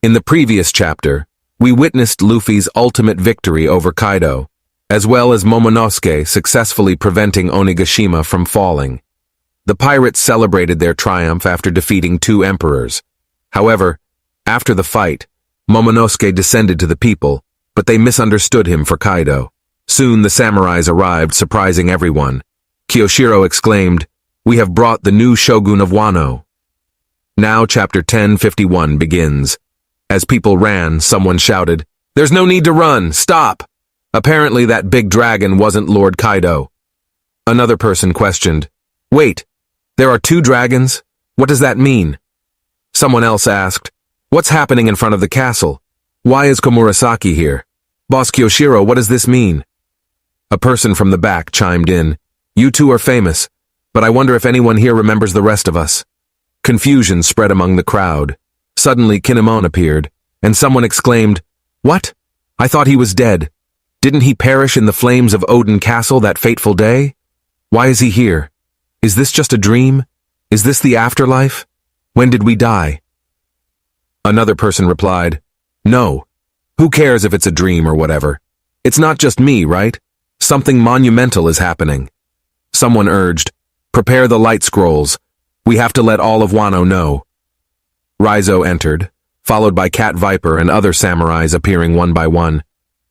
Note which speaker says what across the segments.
Speaker 1: In the previous chapter, we witnessed Luffy's ultimate victory over Kaido, as well as Momonosuke successfully preventing Onigashima from falling. The pirates celebrated their triumph after defeating 2 emperors. However, after the fight, Momonosuke descended to the people, but they misunderstood him for Kaido. Soon the samurais arrived, surprising everyone. Kyoshiro exclaimed, "We have brought the new Shogun of Wano." Now chapter 1051 begins. As people ran, someone shouted, "There's no need to run, stop!" Apparently that big dragon wasn't Lord Kaido. Another person questioned, "Wait, there are 2 dragons? What does that mean?" Someone else asked, "What's happening in front of the castle? Why is Komurasaki here? Boss Kyoshiro, what does this mean?" A person from the back chimed in, "You 2 are famous, but I wonder if anyone here remembers the rest of us." Confusion spread among the crowd. Suddenly Kinemon appeared, and someone exclaimed, "What? I thought he was dead. Didn't he perish in the flames of Odin Castle that fateful day? Why is he here? Is this just a dream? Is this the afterlife? When did we die?" Another person replied, "No. Who cares if it's a dream or whatever? It's not just me, right? Something monumental is happening." Someone urged, "Prepare the light scrolls. We have to let all of Wano know." Raizo entered, followed by Cat Viper and other samurais appearing one by one.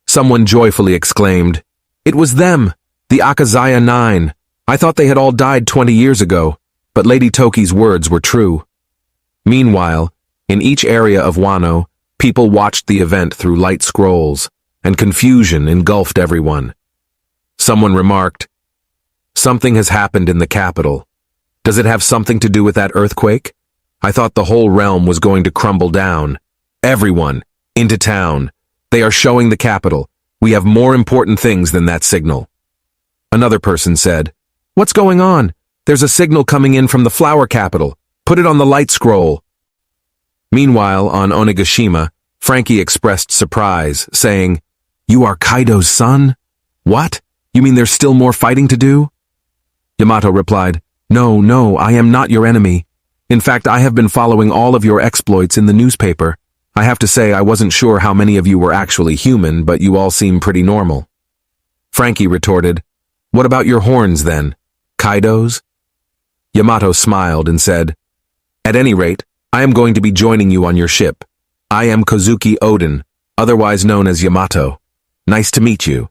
Speaker 1: Someone joyfully exclaimed, "It was them, the Akazaya 9. I thought they had all died 20 years ago, but Lady Toki's words were true." Meanwhile, in each area of Wano, people watched the event through light scrolls, and confusion engulfed everyone. Someone remarked, "Something has happened in the capital. Does it have something to do with that earthquake? I thought the whole realm was going to crumble down. Everyone, into town. They are showing the capital. We have more important things than that signal." Another person said, "What's going on? There's a signal coming in from the flower capital. Put it on the light scroll." Meanwhile, on Onigashima, Frankie expressed surprise, saying, "You are Kaido's son? What? You mean there's still more fighting to do?" Yamato replied, No, I am not your enemy. In fact, I have been following all of your exploits in the newspaper. I have to say I wasn't sure how many of you were actually human, but you all seem pretty normal." Frankie retorted, "What about your horns then? Kaido's?" Yamato smiled and said, "At any rate, I am going to be joining you on your ship. I am Kozuki Odin, otherwise known as Yamato. Nice to meet you."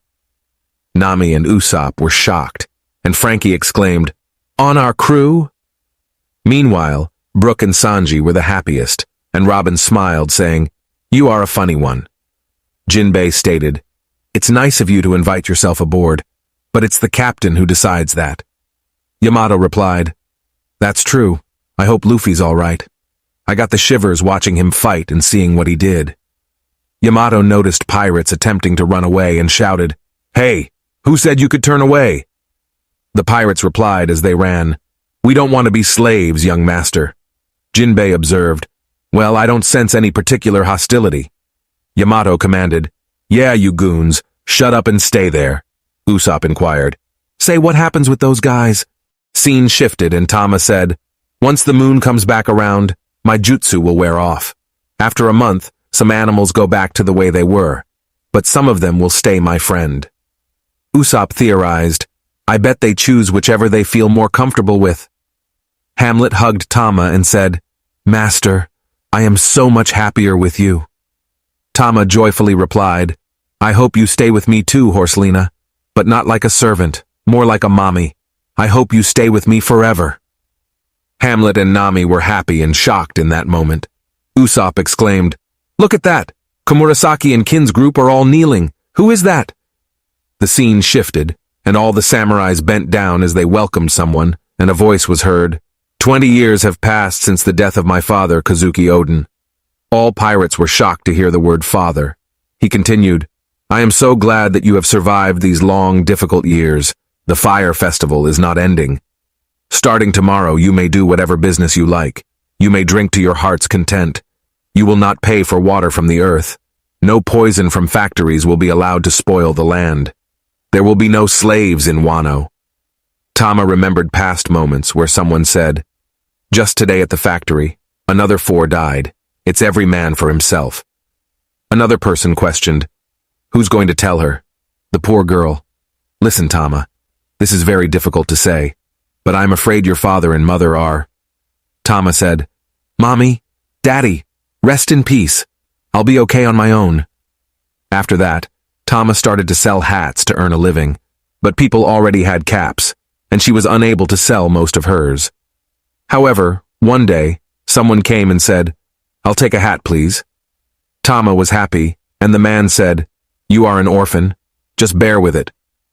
Speaker 1: Nami and Usopp were shocked, and Frankie exclaimed, "On our crew?" Meanwhile, Brook and Sanji were the happiest, and Robin smiled, saying, "You are a funny one." Jinbei stated, "It's nice of you to invite yourself aboard, but it's the captain who decides that." Yamato replied, "That's true. I hope Luffy's all right. I got the shivers watching him fight and seeing what he did." Yamato noticed pirates attempting to run away and shouted, "Hey, who said you could turn away?" The pirates replied as they ran, "We don't want to be slaves, young master." Jinbei observed, "Well, I don't sense any particular hostility." Yamato commanded, "Yeah, you goons, shut up and stay there." Usopp inquired, "Say, what happens with those guys?" Scene shifted and Tama said, "Once the moon comes back around, my jutsu will wear off. After a month, some animals go back to the way they were, but some of them will stay my friend." Usopp theorized, "I bet they choose whichever they feel more comfortable with." Hamlet hugged Tama and said, "Master, I am so much happier with you." Tama joyfully replied, "I hope you stay with me too, Horselina, but not like a servant, more like a mommy. I hope you stay with me forever." Hamlet and Nami were happy and shocked in that moment. Usopp exclaimed, "Look at that! Komurasaki and Kin's group are all kneeling. Who is that?" The scene shifted, and all the samurais bent down as they welcomed someone, and a voice was heard, 20 years have passed since the death of my father, Kozuki Odin." All pirates were shocked to hear the word father. He continued, "I am so glad that you have survived these long, difficult years. The fire festival is not ending. Starting tomorrow, you may do whatever business you like. You may drink to your heart's content. You will not pay for water from the earth. No poison from factories will be allowed to spoil the land. There will be no slaves in Wano." Tama remembered past moments where someone said, "Just today at the factory, another 4 died. It's every man for himself. Another person questioned, "Who's going to tell her?" The poor girl. "Listen, Tama, this is very difficult to say, but I'm afraid your father and mother are." Tama said, "Mommy, Daddy, rest in peace. I'll be okay on my own." After that, Tama started to sell hats to earn a living, but people already had caps, and she was unable to sell most of hers. However, one day, someone came and said, "I'll take a hat, please." Tama was happy, and the man said, "You are an orphan. Just bear with it.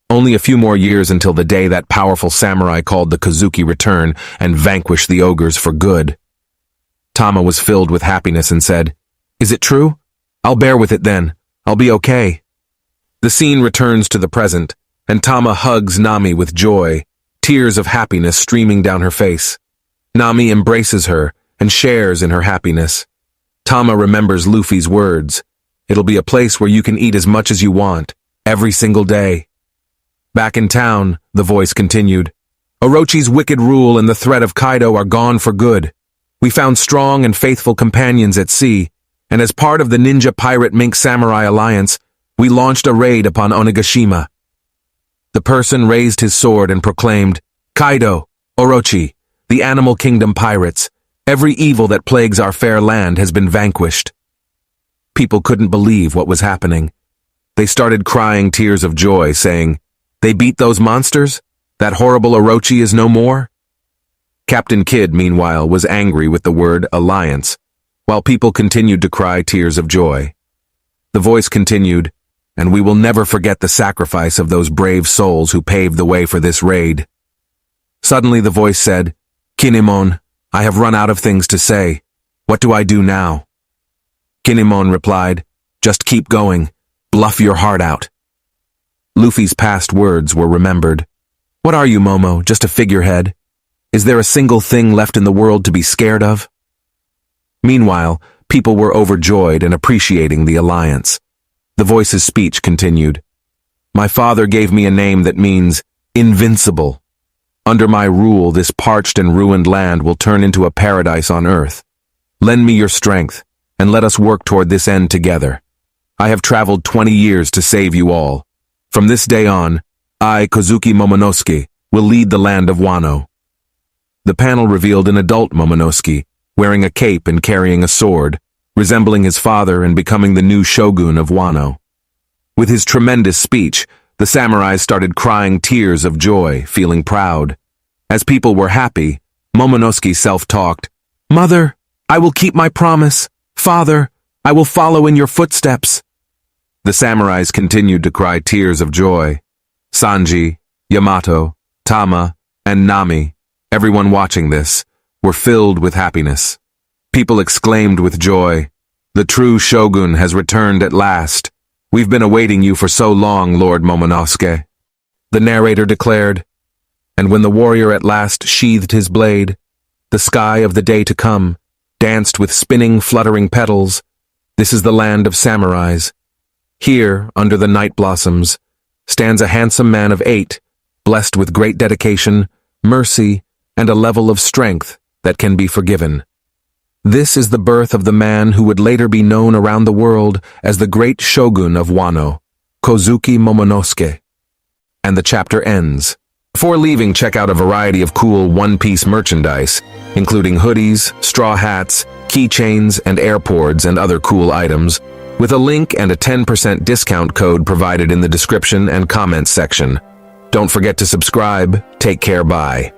Speaker 1: Only a few more years until the day that powerful samurai called the Kozuki return and vanquish the ogres for good." Tama was filled with happiness and said, "Is it true? I'll bear with it then. I'll be okay." The scene returns to the present, and Tama hugs Nami with joy, tears of happiness streaming down her face. Nami embraces her and shares in her happiness. Tama remembers Luffy's words, "It'll be a place where you can eat as much as you want, every single day." Back in town, the voice continued, "Orochi's wicked rule and the threat of Kaido are gone for good. We found strong and faithful companions at sea, and as part of the Ninja Pirate Mink Samurai Alliance, we launched a raid upon Onigashima." The person raised his sword and proclaimed, "Kaido, Orochi, the Animal Kingdom pirates, every evil that plagues our fair land has been vanquished." People couldn't believe what was happening. They started crying tears of joy, saying, "They beat those monsters? That horrible Orochi is no more?" Captain Kidd, meanwhile, was angry with the word alliance, while people continued to cry tears of joy. The voice continued, "And we will never forget the sacrifice of those brave souls who paved the way for this raid." Suddenly the voice said, "Kinemon, I have run out of things to say. What do I do now?" Kinemon replied, "Just keep going. Bluff your heart out." Luffy's past words were remembered. "What are you, Momo, just a figurehead? Is there a single thing left in the world to be scared of?" Meanwhile, people were overjoyed and appreciating the alliance. The voice's speech continued, "My father gave me a name that means invincible. Under my rule, this parched and ruined land will turn into a paradise on earth. Lend me your strength, and let us work toward this end together. I have traveled 20 years to save you all. From this day on, I, Kozuki Momonosuke, will lead the land of Wano." The panel revealed an adult Momonosuke, wearing a cape and carrying a sword, resembling his father and becoming the new Shogun of Wano. With his tremendous speech, the samurais started crying tears of joy, feeling proud. As people were happy, Momonosuke self-talked, "Mother, I will keep my promise. Father, I will follow in your footsteps." The samurais continued to cry tears of joy. Sanji, Yamato, Tama, and Nami, everyone watching this, were filled with happiness. People exclaimed with joy, "The true Shogun has returned at last. We've been awaiting you for so long, Lord Momonosuke." The narrator declared, "And when the warrior at last sheathed his blade, the sky of the day to come danced with spinning, fluttering petals. This is the land of samurais. Here, under the night blossoms, stands a handsome man of 8, blessed with great dedication, mercy, and a level of strength that can be forgiven. This is the birth of the man who would later be known around the world as the great Shogun of Wano, Kozuki Momonosuke." And the chapter ends. Before leaving, check out a variety of cool one-piece merchandise, including hoodies, straw hats, keychains, and airpods and other cool items, with a link and a 10% discount code provided in the description and comments section. Don't forget to subscribe. Take care, bye.